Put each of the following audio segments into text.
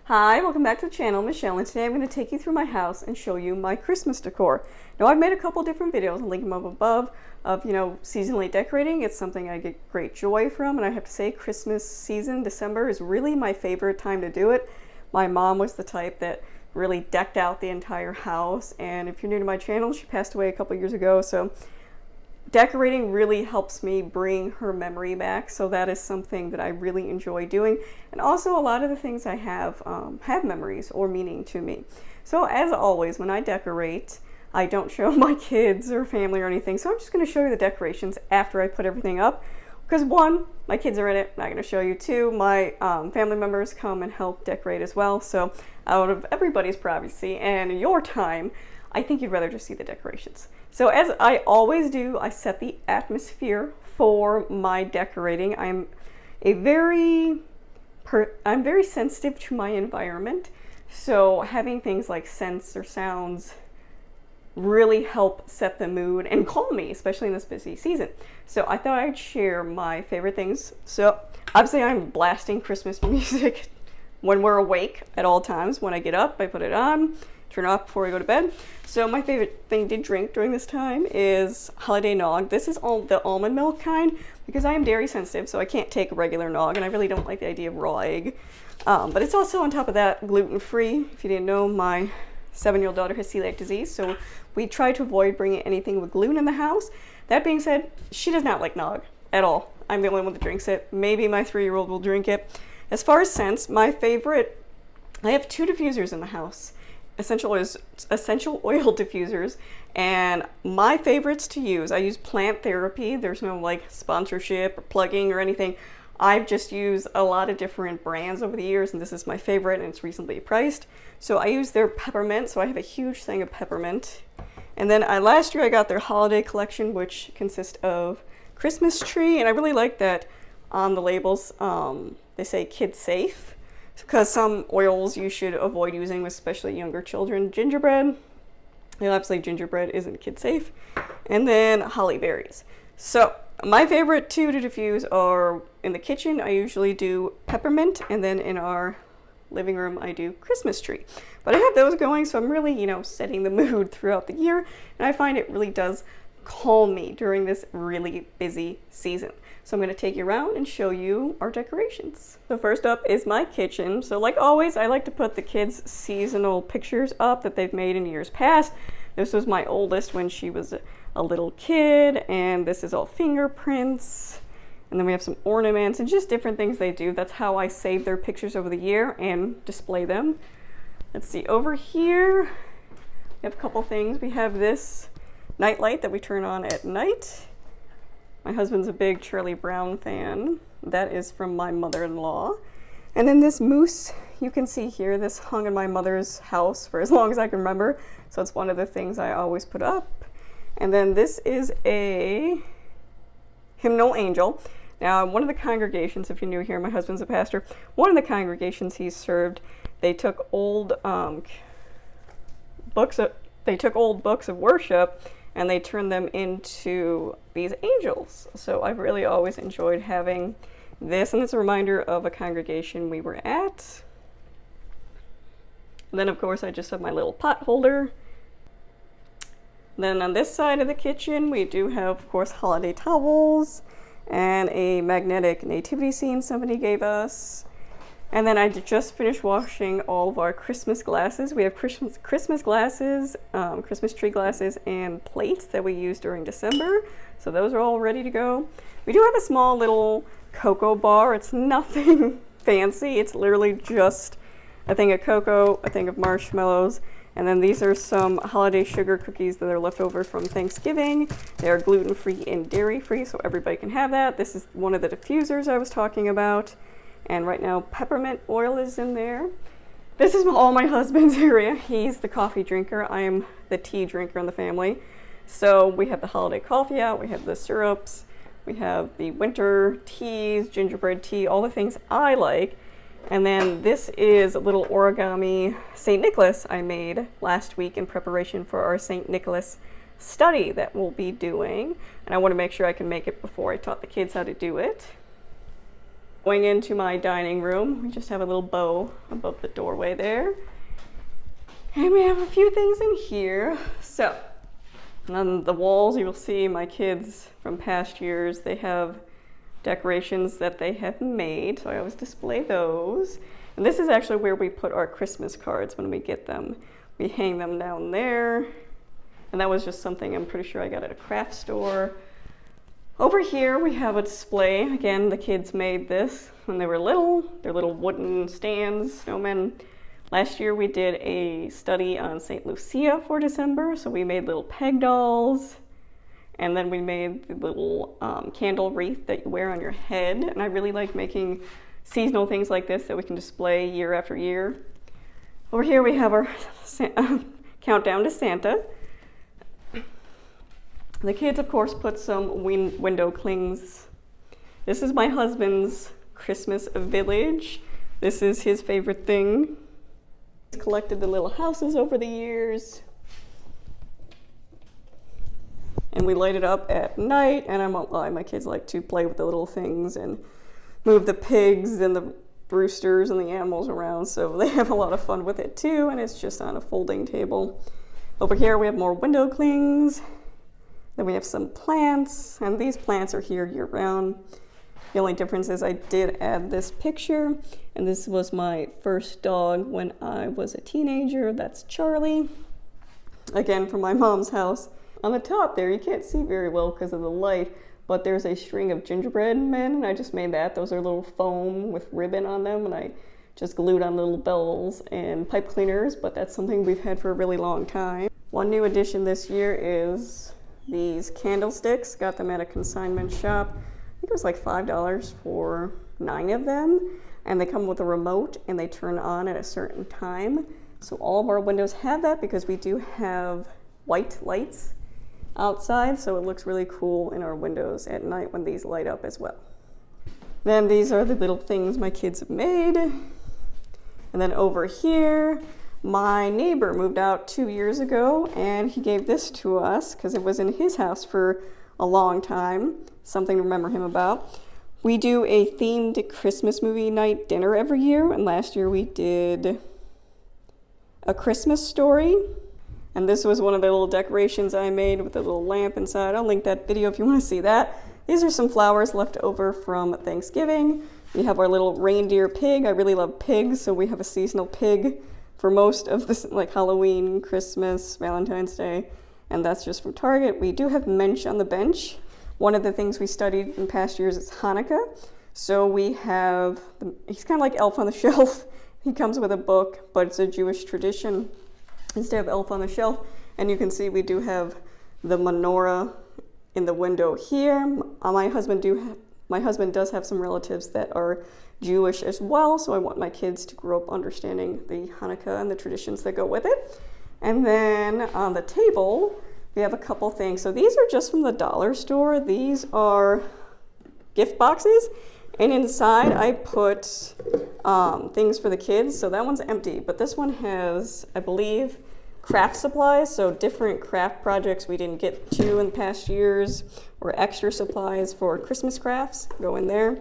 Hi, welcome back to the channel, Michelle, and today I'm going to take you through my house and show you my Christmas decor. Now, I've made a couple different videos, I'll link them up above, of, seasonally decorating. It's something I get great joy from, and I have to say Christmas season, December, is really my favorite time to do it. My mom was the type that really decked out the entire house, and if you're new to my channel, she passed away a couple years ago, so decorating really helps me bring her memory back, so that is something that I really enjoy doing. And also, a lot of the things I have memories or meaning to me. So as always, when I decorate, I don't show my kids or family or anything, so I'm just going to show you the decorations after I put everything up. Because one, my kids are in it, I'm not going to show you. Two, my family members come and help decorate as well, so out of everybody's privacy and your time, I think you'd rather just see the decorations. So as I always do, I set the atmosphere for my decorating. I'm very sensitive to my environment, so having things like scents or sounds really help set the mood and calm me, especially in this busy season. So I thought I'd share my favorite things. So obviously I'm blasting Christmas music when we're awake at all times. When I get up, I put it on, turn it off before I go to bed. So my favorite thing to drink during this time is holiday nog. This is all the almond milk kind because I am dairy sensitive, so I can't take a regular nog, and I really don't like the idea of raw egg. But it's also, on top of that, gluten-free. If you didn't know, my 7-year-old daughter has celiac disease, so we try to avoid bringing anything with gluten in the house. That being said, she does not like nog at all. I'm the only one that drinks it. Maybe my 3-year-old will drink it. As far as scents, my favorite, I have 2 diffusers in the house. Essential oil diffusers, and my favorites to use, I use Plant Therapy. There's no like sponsorship or plugging or anything. I've just used a lot of different brands over the years, and this is my favorite, and it's reasonably priced. So I use their peppermint, so I have a huge thing of peppermint. And then last year I got their holiday collection, which consists of Christmas tree, and I really like that on the labels they say kid safe, because some oils you should avoid using with especially younger children. Gingerbread, obviously gingerbread isn't kid safe. And then holly berries. So my favorite 2 to diffuse are in the kitchen. I usually do peppermint, and then in our living room I do Christmas tree. But I have those going, so I'm really, setting the mood throughout the year, and I find it really does calm me during this really busy season. So I'm going to take you around and show you our decorations. So first up is my kitchen. So like always, I like to put the kids' seasonal pictures up that they've made in years past. This was my oldest when she was a little kid, and this is all fingerprints. And then we have some ornaments and just different things they do. That's how I save their pictures over the year and display them. Let's see, over here, we have a couple things. We have this night light that we turn on at night. My husband's a big Charlie Brown fan. That is from my mother-in-law. And then this moose, you can see here, this hung in my mother's house for as long as I can remember. So it's one of the things I always put up. And then this is a hymnal angel. Now, one of the congregations, if you're new here, my husband's a pastor. One of the congregations he served, they took old books of worship, and they turned them into these angels. So I've really always enjoyed having this, and it's a reminder of a congregation we were at. And then of course I just have my little pot holder. Then on this side of the kitchen we do have, of course, holiday towels and a magnetic nativity scene somebody gave us. And then I just finished washing all of our Christmas glasses. We have Christmas glasses, Christmas tree glasses, and plates that we use during December. So those are all ready to go. We do have a small little cocoa bar. It's nothing fancy. It's literally just a thing of cocoa, a thing of marshmallows, and then these are some holiday sugar cookies that are left over from Thanksgiving. They are gluten-free and dairy-free, so everybody can have that. This is one of the diffusers I was talking about. And right now, peppermint oil is in there. This is all my husband's area. He's the coffee drinker. I am the tea drinker in the family. So we have the holiday coffee out. We have the syrups. We have the winter teas, gingerbread tea, all the things I like. And then this is a little origami St. Nicholas I made last week in preparation for our St. Nicholas study that we'll be doing. And I want to make sure I can make it before I taught the kids how to do it. Going into my dining room, we just have a little bow above the doorway there. And we have a few things in here. So, on the walls, you will see my kids from past years, they have decorations that they have made, so I always display those. And this is actually where we put our Christmas cards when we get them. We hang them down there, and that was just something I'm pretty sure I got at a craft store. Over here we have a display. Again, the kids made this when they were little. They're little wooden stands, snowmen. Last year we did a study on St. Lucia for December, so we made little peg dolls, and then we made the little candle wreath that you wear on your head. And I really like making seasonal things like this that we can display year after year. Over here we have our countdown to Santa. The kids, of course, put some window clings. This is my husband's Christmas village. This is his favorite thing. He's collected the little houses over the years. And we light it up at night, and I won't lie, my kids like to play with the little things and move the pigs and the roosters and the animals around, so they have a lot of fun with it too, and it's just on a folding table. Over here we have more window clings. Then we have some plants, and these plants are here year-round. The only difference is I did add this picture, and this was my first dog when I was a teenager. That's Charlie. Again, from my mom's house. On the top there, you can't see very well because of the light, but there's a string of gingerbread men, and I just made that. Those are little foam with ribbon on them, and I just glued on little bells and pipe cleaners, but that's something we've had for a really long time. One new addition this year is these candlesticks. Got them at a consignment shop. I think it was like $5 for 9 of them, and they come with a remote and they turn on at a certain time. So all of our windows have that because we do have white lights outside, so it looks really cool in our windows at night when these light up as well. Then these are the little things my kids have made. And then over here, my neighbor moved out 2 years ago, and he gave this to us because it was in his house for a long time. Something to remember him about. We do a themed Christmas movie night dinner every year, and last year we did A Christmas Story. And this was one of the little decorations I made with a little lamp inside. I'll link that video if you want to see that. These are some flowers left over from Thanksgiving. We have our little reindeer pig. I really love pigs, so we have a seasonal pig for most of this, like Halloween, Christmas, Valentine's Day, and that's just from Target. We do have Mensch on the bench. One of the things we studied in past years is Hanukkah. So we have, he's kind of like Elf on the Shelf. He comes with a book, but it's a Jewish tradition instead of Elf on the Shelf. And you can see we do have the menorah in the window here. My husband does have some relatives that are Jewish as well, so I want my kids to grow up understanding the Hanukkah and the traditions that go with it. And then on the table, we have a couple things. So these are just from the dollar store. These are gift boxes, and inside I put things for the kids. So that one's empty, but this one has, I believe, craft supplies, so different craft projects we didn't get to in past years, or extra supplies for Christmas crafts go in there.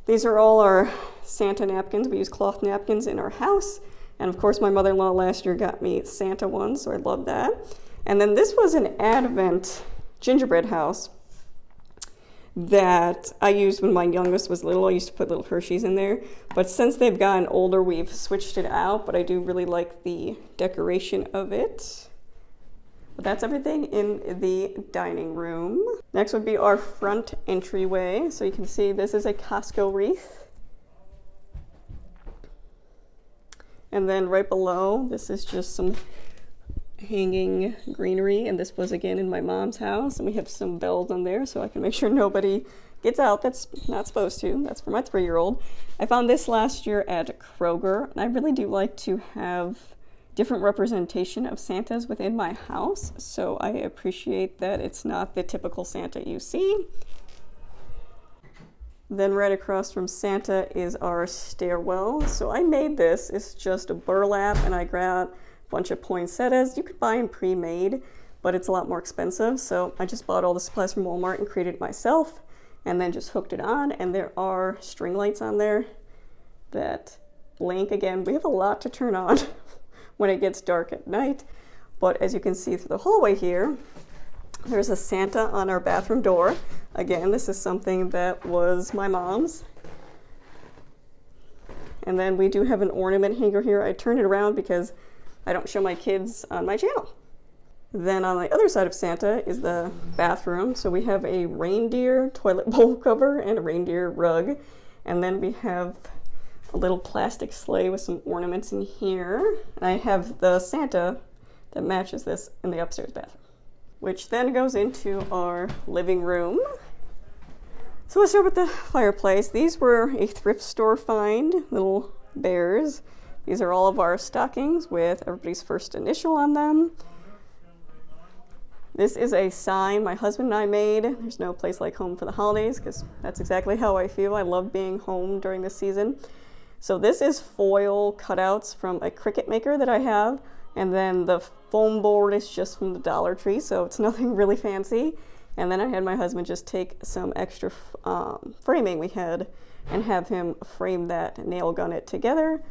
These are all our Santa napkins. We use cloth napkins in our house. And of course, my mother-in-law last year got me Santa ones, so I love that. And then this was an Advent gingerbread house that I used when my youngest was little. I used to put little Hershey's in there. But since they've gotten older, we've switched it out. But I do really like the decoration of it. But that's everything in the dining room. Next would be our front entryway. So you can see this is a Costco wreath. And then right below, this is just some hanging greenery. And this was again in my mom's house. And we have some bells on there so I can make sure nobody gets out that's not supposed to. That's for my 3-year-old. I found this last year at Kroger. And I really do like to have different representation of Santas within my house, so I appreciate that it's not the typical Santa you see. Then right across from Santa is our stairwell. So I made this. It's just a burlap, and I grabbed a bunch of poinsettias. You could buy them pre-made, but it's a lot more expensive, so I just bought all the supplies from Walmart and created it myself. and then just hooked it on, and there are string lights on there that blink. Again, we have a lot to turn on when it gets dark at night, but as you can see through the hallway here, there's a Santa on our bathroom door. Again, this is something that was my mom's. And then we do have an ornament hanger here. I turned it around because I don't show my kids on my channel. Then on the other side of Santa is the bathroom. So we have a reindeer toilet bowl cover and a reindeer rug. And then we have a little plastic sleigh with some ornaments in here. And I have the Santa that matches this in the upstairs bathroom, which then goes into our living room. So let's start with the fireplace. These were a thrift store find, little bears. These are all of our stockings with everybody's first initial on them. This is a sign my husband and I made. There's no place like home for the holidays, because that's exactly how I feel. I love being home during this season. So this is foil cutouts from a Cricut maker that I have. And then the foam board is just from the Dollar Tree, so it's nothing really fancy. And then I had my husband just take some extra framing we had and have him frame that, nail gun it together.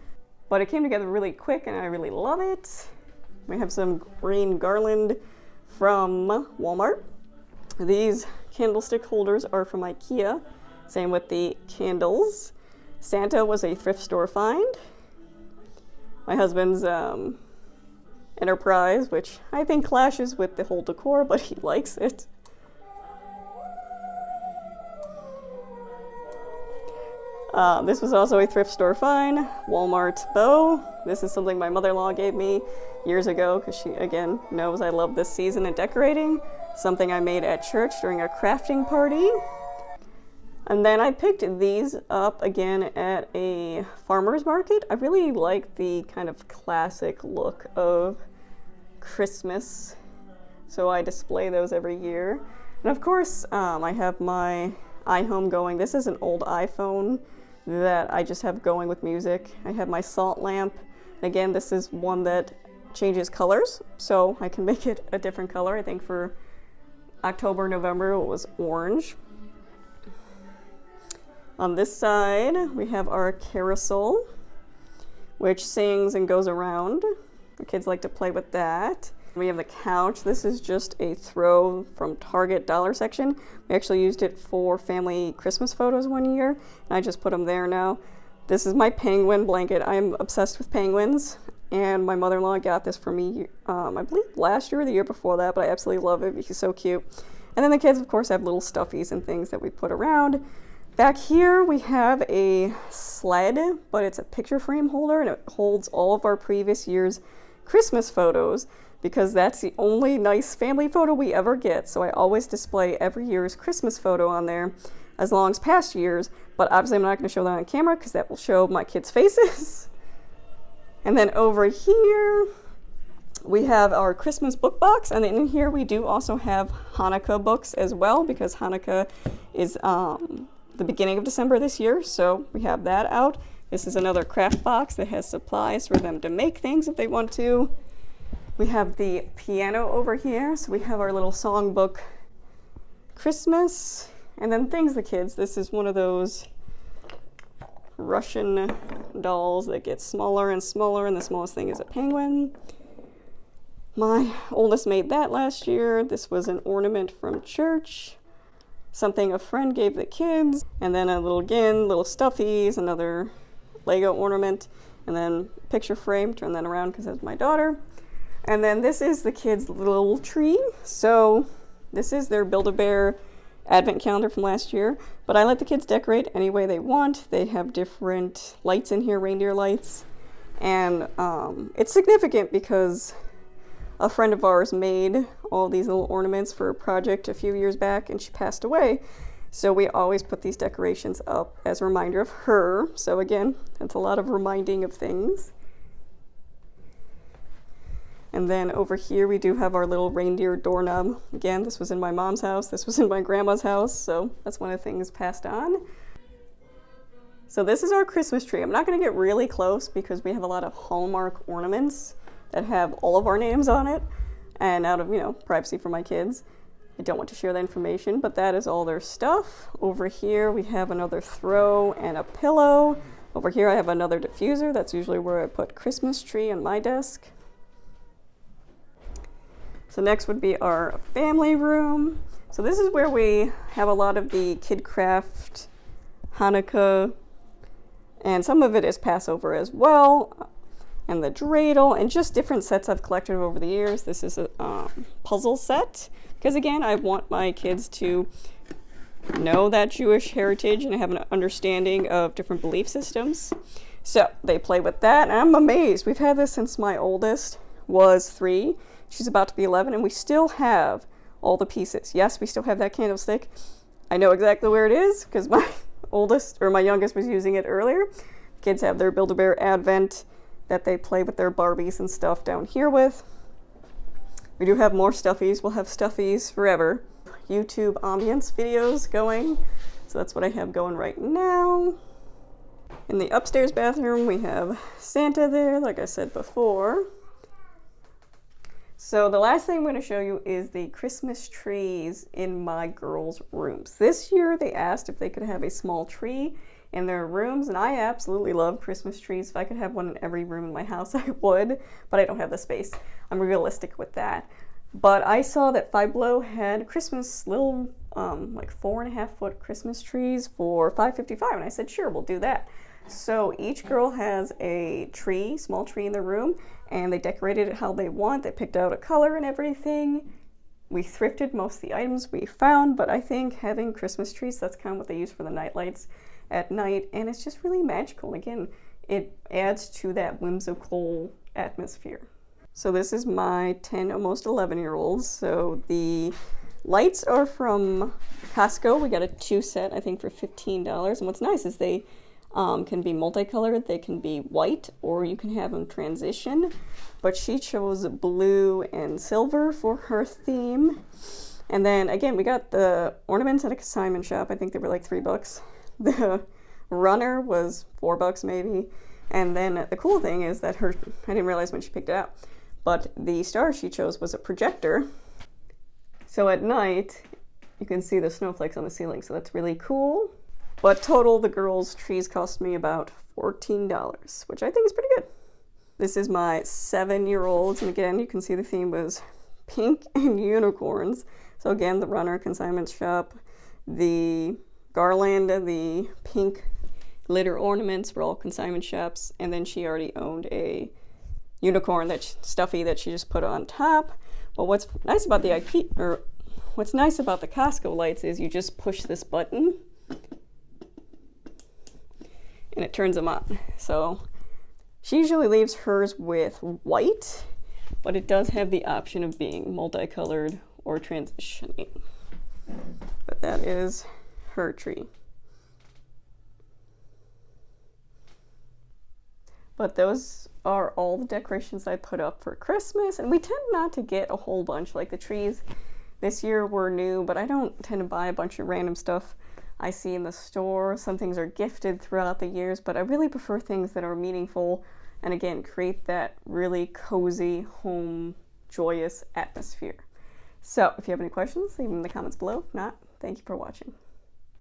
But it came together really quick and I really love it. We have some green garland from Walmart. These candlestick holders are from IKEA. Same with the candles. Santa was a thrift store find. My husband's Enterprise, which I think clashes with the whole decor, but he likes it. This was also a thrift store find, Walmart bow. This is something my mother-in-law gave me years ago because she, again, knows I love this season of decorating. Something I made at church during a crafting party. And then I picked these up again at a farmer's market. I really like the kind of classic look of Christmas, so I display those every year. And of course, I have my iHome going. This is an old iPhone that I just have going with music. I have my salt lamp. And again, this is one that changes colors, so I can make it a different color. I think for October, November, it was orange. On this side, we have our carousel, which sings and goes around. The kids like to play with that. We have the couch. This is just a throw from Target dollar section. We actually used it for family Christmas photos one year, and I just put them there now. This is my penguin blanket. I'm obsessed with penguins, and my mother-in-law got this for me, I believe last year or the year before that, but I absolutely love it. He's so cute. And then the kids, of course, have little stuffies and things that we put around. Back here we have a sled, but it's a picture frame holder, and it holds all of our previous year's Christmas photos, because that's the only nice family photo we ever get. So I always display every year's Christmas photo on there, as long as past years, but obviously I'm not going to show that on camera because that will show my kids' faces. And then over here we have our Christmas book box, and then in here we do also have Hanukkah books as well, because Hanukkah is the beginning of December this year, so we have that out. This is another craft box that has supplies for them to make things if they want to. We have the piano over here, so we have our little songbook Christmas, and then things the kids. This is one of those Russian dolls that gets smaller and smaller, and the smallest thing is a penguin. My oldest made that last year. This was an ornament from church, something a friend gave the kids, and then a little, again, little stuffies, another Lego ornament, and then picture frame. Turn that around because that's my daughter. And then this is the kids' little tree. So this is their Build-A-Bear advent calendar from last year, but I let the kids decorate any way they want. They have different lights in here, reindeer lights, and it's significant because a friend of ours made all these little ornaments for a project a few years back, and she passed away. So we always put these decorations up as a reminder of her. So again, that's a lot of reminding of things. And then over here we do have our little reindeer doorknob. Again, this was in my mom's house, this was in my grandma's house, so that's one of the things passed on. So this is our Christmas tree. I'm not going to get really close because we have a lot of Hallmark ornaments that have all of our names on it, and out of, privacy for my kids. I don't want to share that information, but that is all their stuff. Over here we have another throw and a pillow. Over here I have another diffuser. That's usually where I put Christmas tree on my desk. So next would be our family room. So this is where we have a lot of the KidCraft, Hanukkah, and some of it is Passover as well, and the dreidel, and just different sets I've collected over the years. This is a puzzle set, because again, I want my kids to know that Jewish heritage and have an understanding of different belief systems. So they play with that, and I'm amazed. We've had this since my oldest was 3. She's about to be 11, and we still have all the pieces. Yes, we still have that candlestick. I know exactly where it is because my youngest was using it earlier. Kids have their Build-A-Bear Advent that they play with their Barbies and stuff down here with. We do have more stuffies. We'll have stuffies forever. YouTube ambience videos going. So that's what I have going right now. In the upstairs bathroom, we have Santa there, like I said before. So the last thing I'm going to show you is the Christmas trees in my girls' rooms. This year they asked if they could have a small tree in their rooms, and I absolutely love Christmas trees. If I could have one in every room in my house, I would, but I don't have the space. I'm realistic with that. But I saw that Five Below had Christmas little, like 4.5-foot Christmas trees for $5.55, and I said, sure, we'll do that. So each girl has a tree, small tree in their room, and they decorated it how they want. They picked out a color and everything. We thrifted most of the items we found, but I think having Christmas trees, that's kind of what they use for the night lights at night, and it's just really magical. And again, it adds to that whimsical atmosphere. So this is my 10, almost 11-year-olds. So the lights are from Costco. We got a 2 set, I think, for $15. And what's nice is they can be multicolored, they can be white, or you can have them transition. But she chose blue and silver for her theme. And then again, we got the ornaments at a consignment shop. I think they were like $3. The runner was $4 maybe. And then the cool thing is that I didn't realize when she picked it out, but the star she chose was a projector. So at night, you can see the snowflakes on the ceiling. So that's really cool. But total, the girls' trees cost me about $14, which I think is pretty good. This is my 7-year-olds, and again, you can see the theme was pink and unicorns. So again, the runner, consignment shop, the garland, the pink glitter ornaments were all consignment shops, and then she already owned a unicorn stuffy that she just put on top. But what's nice about the Costco lights is you just push this button, and it turns them on. So she usually leaves hers with white, but it does have the option of being multicolored or transitioning. But that is her tree. But those are all the decorations I put up for Christmas, and we tend not to get a whole bunch. Like the trees this year were new, but I don't tend to buy a bunch of random stuff I see in the store. Some things are gifted throughout the years, but I really prefer things that are meaningful and again, create that really cozy, home, joyous atmosphere. So if you have any questions, leave them in the comments below. If not, thank you for watching.